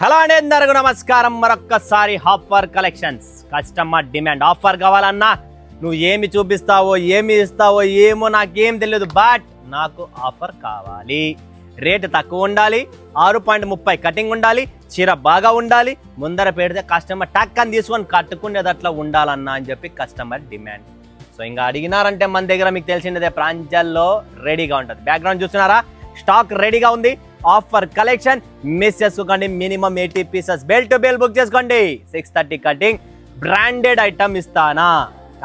Hello అండి, అందరికీ నమస్కారం. మరొక్కసారి offer collections. Customer demand offer కావాలన్నా నువ్వు ఏమి చూపిస్తావో ఏమి ఇస్తావో ఏమో నాకేం తెలియదు, బట్ నాకు ఆఫర్ కావాలి. రేటు తక్కువ ఉండాలి, 6.30 కటింగ్ ఉండాలి, చీర బాగా ఉండాలి, ముందర పెడితే కస్టమర్ టక్ అని తీసుకొని కట్టుకునేది అట్లా ఉండాలన్నా అని చెప్పి కస్టమర్ డిమాండ్. సో ఇంకా అడిగినారంటే మన దగ్గర మీకు తెలిసిందే ప్రాంజల్లో రెడీగా ఉంటుంది. బ్యాక్గ్రౌండ్ చూస్తున్నారా, స్టాక్ రెడీగా ఉంది. ఆఫర్ కలెక్షన్ మిస్ చేసుకోకండి. Minimum 80 pieces bell to bell book చేసుకోండి. 6:30 కటింగ్ బ్రాండెడ్ ఐటమ్ ఇస్తానా,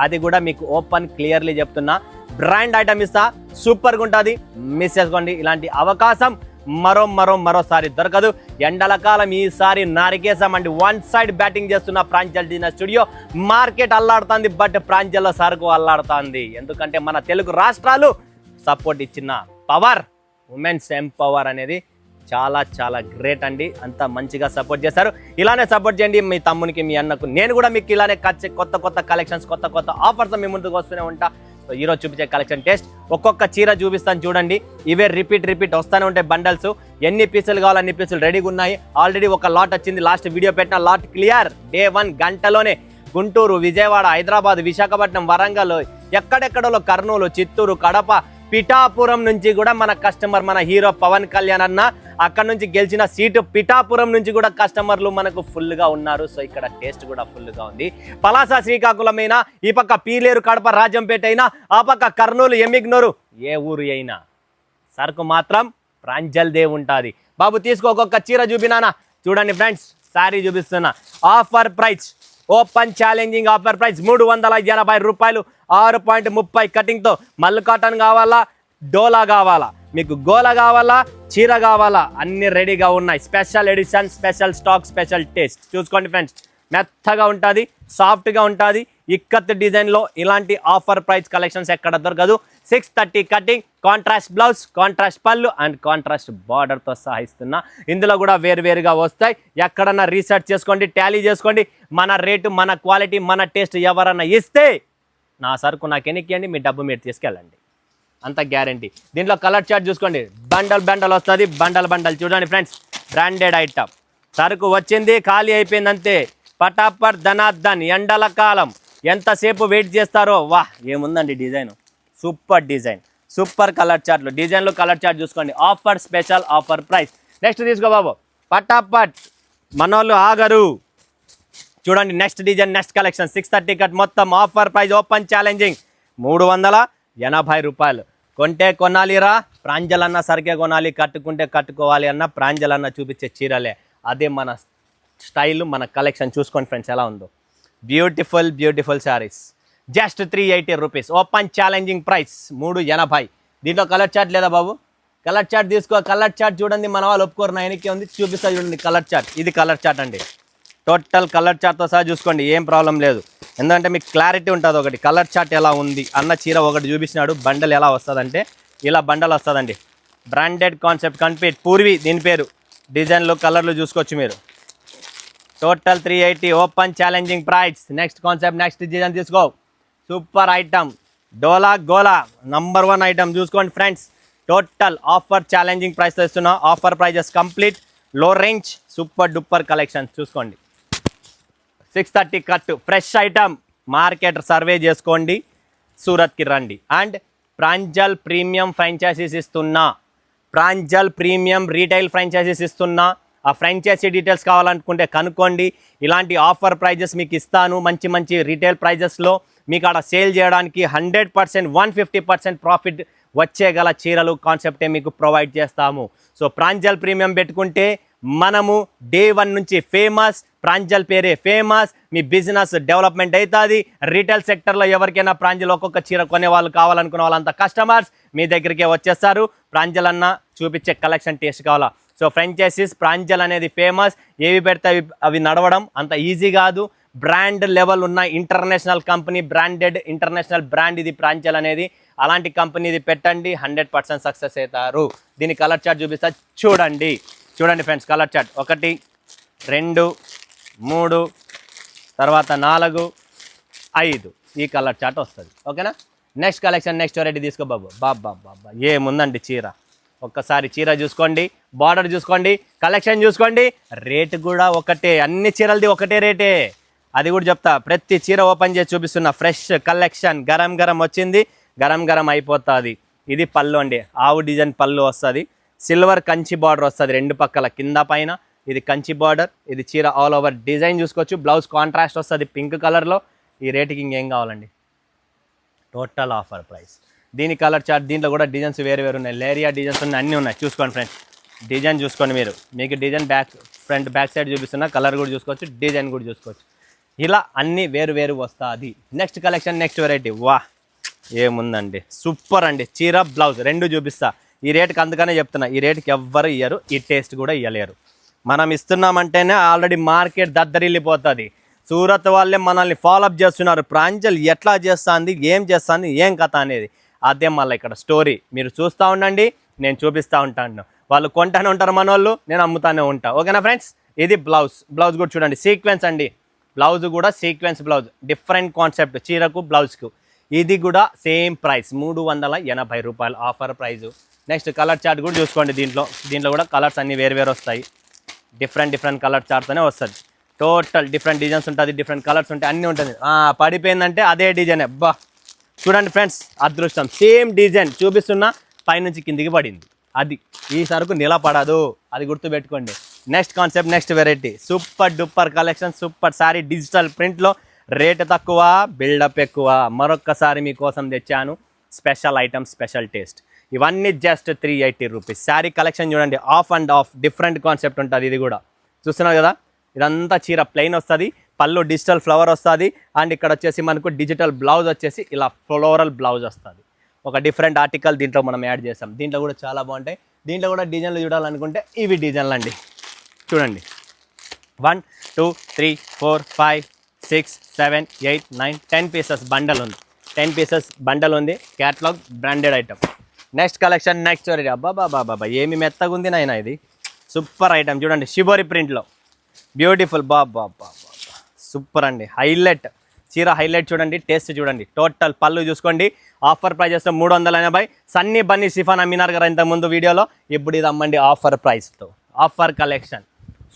అది కూడా మీకు ఓపెన్ క్లియర్లీ చెప్తున్నా. బ్రాండ్ ఐటమ్ ఇస్తా, సూపర్గా ఉంటుంది. మిస్ చేసుకోండి. ఇలాంటి అవకాశం మరోసారి దొరకదు. ఎండల కాలం ఈసారి నరికేసామండి. వన్ సైడ్ బ్యాటింగ్ చేస్తున్న ప్రాంజల్ డిన్నర్ స్టూడియో. మార్కెట్ అల్లాడుతుంది, బట్ ప్రాంజల్లో సరుకు అల్లాడుతుంది. ఎందుకంటే మన తెలుగు రాష్ట్రాలు సపోర్ట్ ఇచ్చిన పవర్, ఉమెన్స్ ఎంపవర్ అనేది చాలా చాలా గ్రేట్ అండి. అంత మంచిగా సపోర్ట్ చేస్తారు. ఇలానే సపోర్ట్ చేయండి మీ తమ్మునికి, మీ అన్నకు. నేను కూడా మీకు ఇలానే కొత్త కలెక్షన్స్, కొత్త ఆఫర్స్ మీ ముందుకు వస్తూనే ఉంటా. సో ఈరోజు చూపించే కలెక్షన్ టెస్ట్, ఒక్కొక్క చీర చూపిస్తాను చూడండి. ఇవే రిపీట్ వస్తూనే ఉంటాయి బండల్స్. ఎన్ని పీసులు కావాలి అన్ని పీసులు రెడీగా ఉన్నాయి. ఆల్రెడీ ఒక లాట్ వచ్చింది, లాస్ట్ వీడియో పెట్టిన లాట్ క్లియర్. Day 1 గంటలోనే గుంటూరు, విజయవాడ, హైదరాబాద్, విశాఖపట్నం, వరంగల్, ఎక్కడెక్కడో కర్నూలు, చిత్తూరు, కడప, పిఠాపురం నుంచి కూడా మన కస్టమర్, మన హీరో పవన్ కళ్యాణ్ అన్న అక్కడ నుంచి గెలిచిన సీటు పిఠాపురం నుంచి కూడా కస్టమర్లు మనకు ఫుల్గా ఉన్నారు. సో ఇక్కడ టేస్ట్ కూడా ఫుల్గా ఉంది. పలాస, శ్రీకాకుళమైనా, ఈ పక్క పీలేరు, కడప, రాజంపేట అయినా, ఆ పక్క కర్నూలు, ఎమ్మిగ్నూరు, ఏ ఊరు అయినా సరుకు మాత్రం ప్రాంజల్దే ఉంటుంది. బాబు తీసుకో, ఒక్కొక్క చీర చూపినానా. చూడండి ఫ్రెండ్స్, శారీ చూపిస్తున్నా. Offer price, open challenging offer price 380 రూపాయలు. 6.30 కటింగ్తో. మల్లు కాటన్ కావాలా, డోలా కావాలా, మీకు గోల కావాలా, చీర కావాలా, అన్ని రెడీగా ఉన్నాయి. Special edition, special stock, special taste. చూసుకోండి ఫ్రెండ్స్, మెత్తగా ఉంటుంది, సాఫ్ట్గా ఉంటుంది. ఇక్కత్ డిజైన్లో ఇలాంటి ఆఫర్ ప్రైస్ కలెక్షన్స్ ఎక్కడ దొరకదు. 6:30 కటింగ్, కాంట్రాస్ట్ బ్లౌజ్, కాంట్రాస్ట్ పళ్ళు అండ్ కాంట్రాస్ట్ బార్డర్తో సహా ఇస్తున్నా. ఇందులో కూడా వేరువేరుగా వస్తాయి. ఎక్కడన్నా రీసెర్చ్ చేసుకోండి, టాలీ చేసుకోండి. మన రేటు, మన క్వాలిటీ, మన టేస్ట్ ఎవరన్నా ఇస్తే నా సరుకు నాకు ఎన్నికియండి, మీ డబ్బు మీరు తీసుకెళ్ళండి, అంత గ్యారంటీ. దీంట్లో కలర్ చార్ట్ చూసుకోండి. బండల్ వస్తుంది. బండల్ చూడండి ఫ్రెండ్స్, బ్రాండెడ్ ఐటమ్. సరుకు వచ్చింది, ఖాళీ అయిపోయింది అంతే. పటాపట్ ధనార్దన్. ఎండల కాలం ఎంతసేపు వెయిట్ చేస్తారో. వాహ్, ఏముందండి design, super design, super colour చార్ట్లు. డిజైన్లు కలర్ చార్ట్ చూసుకోండి. Offer special, offer price. Next తీసుకో బాబు, పటాపట్. మనోళ్ళు ఆగరు. చూడండి next design, next collection. 6:30 cut, మొత్తం ఆఫర్ ప్రైస్, ఓపెన్ ఛాలెంజింగ్ 380 రూపాయలు. కొంటే కొనాలిరా, ప్రాంజల్ అన్న సరికే కొనాలి, కట్టుకుంటే కట్టుకోవాలి అన్న ప్రాంజల్ అన్న చూపించే చీరలే. అదే మన స్టైల్, మన కలెక్షన్. చూసుకోండి ఫ్రెండ్స్ ఎలా ఉందో. Beautiful saris. Just 380 rupees. Open challenging price 380. దీంట్లో కలర్ చార్ట్ లేదా బాబు? కలర్ చార్ట్ తీసుకో. కలర్ చార్ట్ చూడండి, మన వాళ్ళు ఒప్పుకోరు, నా వెనక్కి ఉంది, చూపిస్తా చూడండి కలర్ చార్ట్. ఇది కలర్ చార్ట్ అండి, టోటల్ కలర్ చార్ట్తో సహా చూసుకోండి, ఏం ప్రాబ్లం లేదు. ఎందుకంటే మీకు క్లారిటీ ఉంటుంది. ఒకటి కలర్ చార్ట్ ఎలా ఉంది అన్న చీర ఒకటి చూపించినాడు. బండల్ ఎలా వస్తుందంటే ఇలా బండల్ వస్తుందండి. Branded concept complete. పూర్వీ దీని పేరు. డిజైన్లు, కలర్లు చూసుకోవచ్చు మీరు. Total 380. Open challenging price. Next concept, next design తీసుకో. సూపర్ ఐటమ్, డోలా గోలా నంబర్ 1 ఐటమ్. చూసుకోండి ఫ్రెండ్స్, టోటల్ ఆఫర్ ఛాలెంజింగ్ ప్రైస్తో ఇస్తున్నా. ఆఫర్ ప్రైజెస్ కంప్లీట్, లో రేంజ్, సూపర్ డూపర్ కలెక్షన్. చూసుకోండి. 6:30 cut, fresh item. Market survey చేసుకోండి, సూరత్కి రండి. అండ్ ప్రాంజల్ ప్రీమియం ఫ్రాంచైజీస్ ఇస్తున్నా. Pranjal premium retail franchises ఇస్తున్నా. ఆ ఫ్రాంచైజీ డీటెయిల్స్ కావాలనుకుంటే కనుక్కోండి. ఇలాంటి ఆఫర్ ప్రైజెస్ మీకు ఇస్తాను. మంచి రీటైల్ ప్రైజెస్లో మీకు అక్కడ సేల్ చేయడానికి 100%, 150% ప్రాఫిట్ వచ్చేగల చీరలు కాన్సెప్టే మీకు ప్రొవైడ్ చేస్తాము. సో ప్రాంజల్ ప్రీమియం పెట్టుకుంటే మనము Day 1 నుంచి ఫేమస్. ప్రాంజల్ పేరే ఫేమస్. మీ బిజినెస్ డెవలప్మెంట్ అవుతుంది. రీటైల్ సెక్టర్లో ఎవరికైనా ప్రాంజల్ ఒక్కొక్క చీర కొనే వాళ్ళు కావాలనుకునే వాళ్ళంతా కస్టమర్స్ మీ దగ్గరికే వచ్చేస్తారు. ప్రాంజల్ అన్న చూపించే కలెక్షన్ టేస్ట్ కావాలా. సో ఫ్రాంచైజీస్, ప్రాంజల్ అనేది ఫేమస్. ఏవి పెడితే అవి నడవడం అంత ఈజీ కాదు. బ్రాండ్ లెవెల్ ఉన్న international company, branded international brand ఇది ప్రాంజల్ అనేది. అలాంటి కంపెనీ ఇది పెట్టండి, 100% సక్సెస్ అవుతారు. దీని కలర్ చార్ట్ చూపిస్తా చూడండి. ఫ్రెండ్స్, కలర్ చార్ట్ 1, 2, 3, తర్వాత 4, 5 ఈ కలర్ చార్ట్ వస్తుంది. ఓకేనా. నెక్స్ట్ కలెక్షన్, నెక్స్ట్ వెరైటీ తీసుకో బాబు. బాబా ఏముందండి చీర, ఒక్కసారి చీర చూసుకోండి, బార్డర్ చూసుకోండి, కలెక్షన్ చూసుకోండి, రేటు కూడా ఒకటే. అన్ని చీరలది ఒకటే రేటే, అది కూడా చెప్తా. ప్రతి చీర ఓపెన్ చేసి చూపిస్తున్నా. ఫ్రెష్ కలెక్షన్, గరం గరం వచ్చింది, గరం గరం అయిపోతుంది. ఇది పళ్ళు అండి, ఆవు డిజైన్ పళ్ళు వస్తుంది. సిల్వర్ కంచి బార్డర్ వస్తుంది రెండు పక్కల, కింద పైన. ఇది కంచి బార్డర్, ఇది చీర ఆల్ ఓవర్ డిజైన్ చూసుకోవచ్చు. బ్లౌజ్ కాంట్రాస్ట్ వస్తుంది పింక్ కలర్లో. ఈ రేటుకి ఇంకేం కావాలండి, టోటల్ ఆఫర్ ప్రైస్. దీని కలర్ చార్ట్, దీంట్లో కూడా డిజైన్స్ వేరు వేరు ఉన్నాయి. లేరియా డిజైన్స్ ఉన్నాయి, అన్నీ ఉన్నాయి. చూసుకోండి ఫ్రెండ్స్, డిజైన్ చూసుకోండి మీరు. మీకు డిజైన్ ఫ్రంట్ బ్యాక్ సైడ్ చూపిస్తున్నా, కలర్ కూడా చూసుకోవచ్చు, డిజైన్ కూడా చూసుకోవచ్చు. ఇలా అన్నీ వేరు వేరు వస్తుంది. Next collection, next variety. వా ఏముందండి, సూపర్ అండి. చీర బ్లౌజ్ రెండు చూపిస్తా. ఈ రేటుకి అందుకనే చెప్తున్నా, ఈ రేటుకి ఎవ్వరు ఇయ్యరు, ఈ టేస్ట్ కూడా ఇవ్వలేరు. మనం ఇస్తున్నామంటేనే ఆల్రెడీ మార్కెట్ దద్దరిల్లిపోతుంది. సూరత్ వాళ్ళే మనల్ని ఫాలోఅప్ చేస్తున్నారు. ప్రాంజల్ ఎట్లా చేస్తుంది, ఏం చేస్తుంది, ఏం కథ అనేది. అదే మళ్ళీ ఇక్కడ స్టోరీ మీరు చూస్తూ ఉండండి, నేను చూపిస్తూ ఉంటాను. వాళ్ళు కొంటానే ఉంటారు మన వాళ్ళు, నేను అమ్ముతానే ఉంటా. ఓకేనా ఫ్రెండ్స్. ఇది బ్లౌజ్. బ్లౌజ్ కూడా చూడండి, సీక్వెన్స్ అండి. బ్లౌజ్ కూడా సీక్వెన్స్ బ్లౌజ్, డిఫరెంట్ కాన్సెప్ట్ చీరకు బ్లౌజ్కు. ఇది కూడా సేమ్ ప్రైస్ 380 రూపాయలు offer price. Next colour chart కూడా చూసుకోండి. దీంట్లో కూడా కలర్స్ అన్నీ వేరు వేరు వస్తాయి. డిఫరెంట్ కలర్ చార్ట్తోనే వస్తుంది. టోటల్ డిఫరెంట్ డిజైన్స్ ఉంటుంది, డిఫరెంట్ కలర్స్ ఉంటాయి, అన్నీ ఉంటుంది. పడిపోయిందంటే అదే డిజైన్. అబ్బా చూడండి ఫ్రెండ్స్, అదృష్టం. సేమ్ డిజైన్ చూపిస్తున్నా, పైనుంచి కిందికి పడింది. అది ఈ సరుకు నిలబడదు, అది గుర్తుపెట్టుకోండి. Next concept, next variety. Super duper collection, super sari, digital ప్రింట్లో. రేటు తక్కువ, బిల్డప్ ఎక్కువ. మరొక్కసారి మీకోసం తెచ్చాను స్పెషల్ ఐటమ్, స్పెషల్ టేస్ట్. ఇవన్నీ జస్ట్ 380 రూపీస్. శారీ కలెక్షన్ చూడండి, half and half different concept ఉంటుంది. ఇది కూడా చూస్తున్నారు కదా, ఇదంతా చీర ప్లెయిన్ వస్తుంది, పళ్ళు డిజిటల్ ఫ్లవర్ వస్తుంది. అండ్ ఇక్కడ వచ్చేసి మనకు డిజిటల్ బ్లౌజ్ వచ్చేసి ఇలా ఫ్లోరల్ బ్లౌజ్ వస్తుంది. ఒక డిఫరెంట్ ఆర్టికల్ దీంట్లో మనం యాడ్ చేస్తాం. దీంట్లో కూడా చాలా బాగుంటాయి. దీంట్లో కూడా డిజైన్లు చూడాలనుకుంటే ఇవి డిజైన్లు అండి. చూడండి, 1 2 3 4 5 6 7 8 9 10 పీసెస్ బండల్ ఉంది. 10 పీసెస్ బండల్ ఉంది. Catalogue branded item. Next collection, next variety. అబ్బాబాబాబా ఏమి మెత్తగా ఉంది నాయన, ఇది సూపర్ ఐటమ్. చూడండి, షిబోరి ప్రింట్లో బ్యూటిఫుల్. బాబా సూపర్ అండి. హైలైట్ చీర, హైలైట్ చూడండి, టేస్ట్ చూడండి. టోటల్ పళ్ళు చూసుకోండి. ఆఫర్ ప్రైజెస్తో 380. సన్నీ బన్నీ సిఫాన్ అమ్మినారు కదా ఇంతకుముందు వీడియోలో, ఇప్పుడు ఇది అమ్మండి ఆఫర్ ప్రైస్తో. Offer collection,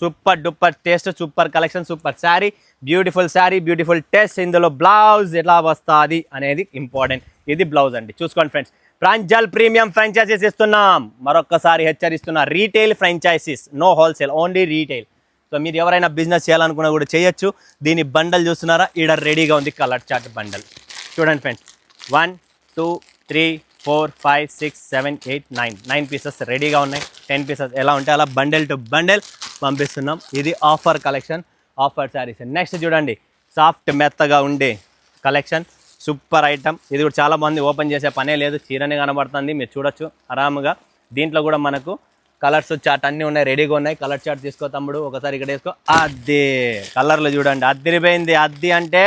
super duper taste, super collection, super sari, beautiful sari, beautiful taste. ఇందులో బ్లౌజ్ ఎలా వస్తుంది అనేది ఇంపార్టెంట్. ఇది బ్లౌజ్ అండి. చూసుకోండి ఫ్రెండ్స్, ప్రాంజల్ ప్రీమియం ఫ్రాంచైజీస్ ఇస్తున్నాం. మరొక్కసారి హెచ్చరిస్తున్నా, retail franchises, no wholesale, only retail. So మీరు ఎవరైనా బిజినెస్ చేయాలనుకున్నా కూడా చేయొచ్చు. దీని బండల్ చూస్తున్నారా, ఈడ రెడీగా ఉంది కలర్ చార్ట్ బండల్. చూడండి ఫ్రెండ్స్, 1 2 3 4 5 6 7 8 9 పీసెస్ రెడీగా ఉన్నాయి. 10 పీసెస్ ఎలా ఉంటే అలా బండల్ టు బండల్ పంపిస్తున్నాం. ఇది offer collection, offer saris. Next చూడండి, సాఫ్ట్ మెత్తగా ఉండే కలెక్షన్, సూపర్ ఐటమ్. ఇది కూడా చాలా మంది ఓపెన్ చేసే పనే లేదు, చీరనే కనబడుతుంది, మీరు చూడొచ్చు ఆరాముగా. దీంట్లో కూడా మనకు కలర్స్ చార్ట్ అన్నీ ఉన్నాయి, రెడీగా ఉన్నాయి. కలర్ చార్ట్ తీసుకో తమ్ముడు, ఒకసారి ఇక్కడ వేసుకో. అదే కలర్లు చూడండి, అద్దరిపోయింది. అద్ది అంటే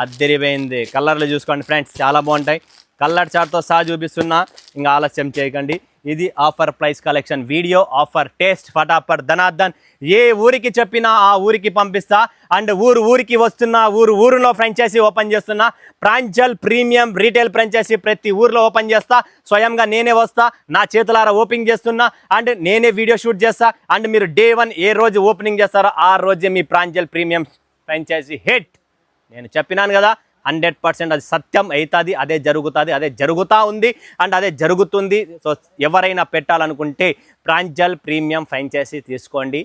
అద్దరిపోయింది. కలర్లు చూసుకోండి ఫ్రెండ్స్, చాలా బాగుంటాయి. కలర్ చార్ట్తో సహా చూపిస్తున్నా, ఇంకా ఆలస్యం చేయకండి. ఇది offer price collection video. Offer taste ఫటాఫట్ ధనార్దన్. ఏ ఊరికి చెప్పినా ఆ ఊరికి పంపిస్తా. అండ్ ఊరికి వస్తున్నా, ఊరులో ఫ్రాంచైజీ ఓపెన్ చేస్తున్నా. ప్రాంజల్ ప్రీమియం రీటైల్ ఫ్రాంచైజీ ప్రతి ఊర్లో ఓపెన్ చేస్తా. స్వయంగా నేనే వస్తా, నా చేతులారా ఓపెనింగ్ చేస్తున్నా. అండ్ నేనే వీడియో షూట్ చేస్తా. అండ్ మీరు డే 1 ఏ రోజు ఓపెనింగ్ చేస్తారో ఆ రోజే మీ ప్రాంజల్ ప్రీమియం ఫ్రాంచైజీ హిట్. నేను చెప్పినాను కదా, 100% అది సత్యం అవుతుంది, అదే జరుగుతుంది, అదే జరుగుతూ ఉంది, అండ్ అదే జరుగుతుంది. సో ఎవరైనా పెట్టాలనుకుంటే ప్రాంజల్ ప్రీమియం ఫ్రాంచైజీ తీసుకోండి,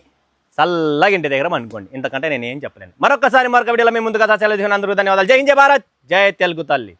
చల్లగా ఇంటి దగ్గర అనుకోండి. ఇంతకంటే నేను ఏం చెప్పలేను. మరొక వీడియోలో మేము ముందుగా సెలవు తీసుకుని అందరూ ధన్యవాదాలు. జై హింద్, జై భారత్, జై తెలుగు తల్లి.